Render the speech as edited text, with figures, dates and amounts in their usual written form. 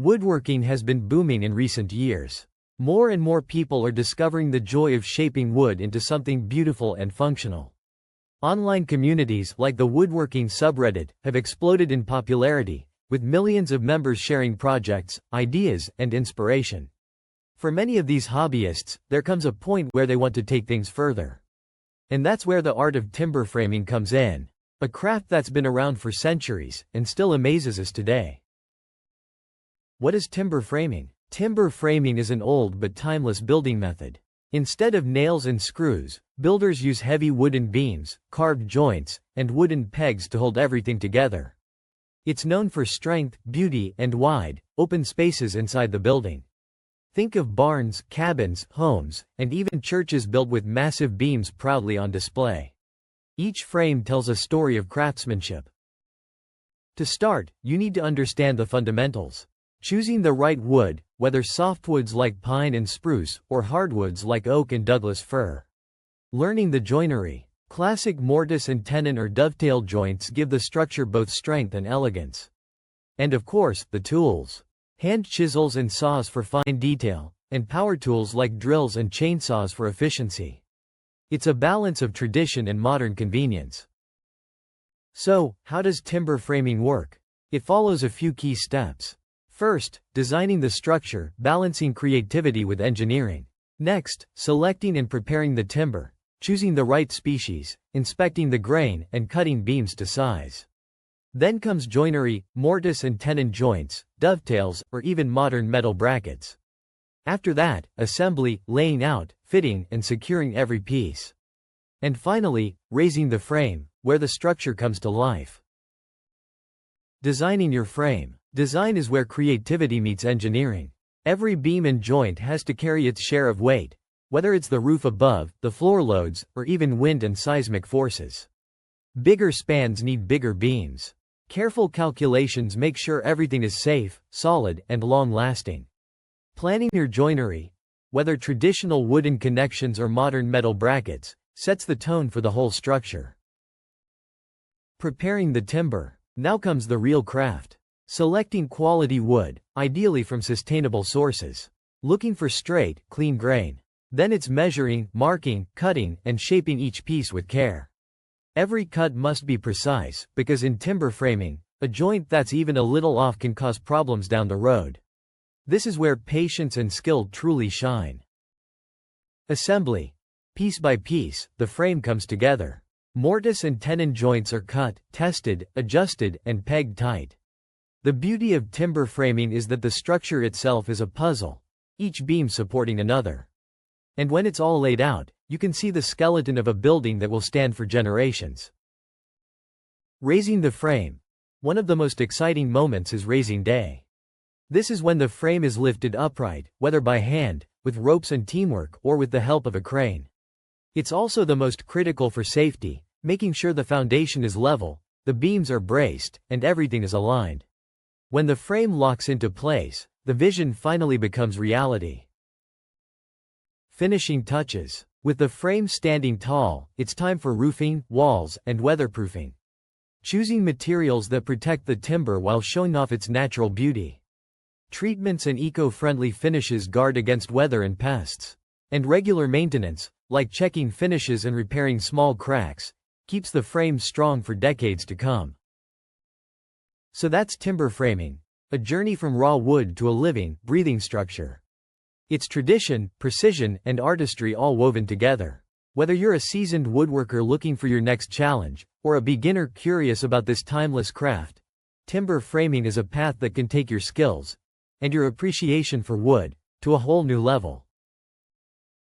Woodworking has been booming in recent years. More and more people are discovering the joy of shaping wood into something beautiful and functional. Online communities like the woodworking subreddit have exploded in popularity, with millions of members sharing projects, ideas, and inspiration. For many of these hobbyists, there comes a point where they want to take things further. And that's where the art of timber framing comes in, a craft that's been around for centuries and still amazes us today. What is timber framing? Timber framing is an old but timeless building method. Instead of nails and screws, builders use heavy wooden beams, carved joints, and wooden pegs to hold everything together. It's known for strength, beauty, and wide, open spaces inside the building. Think of barns, cabins, homes, and even churches built with massive beams proudly on display. Each frame tells a story of craftsmanship. To start, you need to understand the fundamentals. Choosing the right wood, whether softwoods like pine and spruce, or hardwoods like oak and Douglas fir. Learning the joinery. Classic mortise and tenon or dovetail joints give the structure both strength and elegance. And of course, the tools. Hand chisels and saws for fine detail, and power tools like drills and chainsaws for efficiency. It's a balance of tradition and modern convenience. So, how does timber framing work? It follows a few key steps. First, designing the structure, balancing creativity with engineering. Next, selecting and preparing the timber, choosing the right species, inspecting the grain, and cutting beams to size. Then comes joinery, mortise and tenon joints, dovetails, or even modern metal brackets. After that, assembly, laying out, fitting, and securing every piece. And finally, raising the frame, where the structure comes to life. Designing your frame. Design is where creativity meets engineering. Every beam and joint has to carry its share of weight, whether it's the roof above, the floor loads, or even wind and seismic forces. Bigger spans need bigger beams. Careful calculations make sure everything is safe, solid, and long-lasting. Planning your joinery, whether traditional wooden connections or modern metal brackets, sets the tone for the whole structure. Preparing the timber. Now comes the real craft. Selecting quality wood, ideally from sustainable sources. Looking for straight, clean grain. Then it's measuring, marking, cutting, and shaping each piece with care. Every cut must be precise, because in timber framing, a joint that's even a little off can cause problems down the road. This is where patience and skill truly shine. Assembly. Piece by piece, the frame comes together. Mortise and tenon joints are cut, tested, adjusted, and pegged tight. The beauty of timber framing is that the structure itself is a puzzle, each beam supporting another. And when it's all laid out, you can see the skeleton of a building that will stand for generations. Raising the frame. One of the most exciting moments is raising day. This is when the frame is lifted upright, whether by hand, with ropes and teamwork, or with the help of a crane. It's also the most critical for safety, making sure the foundation is level, the beams are braced, and everything is aligned. When the frame locks into place, the vision finally becomes reality. Finishing touches. With the frame standing tall, it's time for roofing, walls, and weatherproofing. Choosing materials that protect the timber while showing off its natural beauty. Treatments and eco-friendly finishes guard against weather and pests. And regular maintenance, like checking finishes and repairing small cracks, keeps the frame strong for decades to come. So that's timber framing, a journey from raw wood to a living, breathing structure. It's tradition, precision, and artistry all woven together. Whether you're a seasoned woodworker looking for your next challenge, or a beginner curious about this timeless craft, timber framing is a path that can take your skills, and your appreciation for wood, to a whole new level.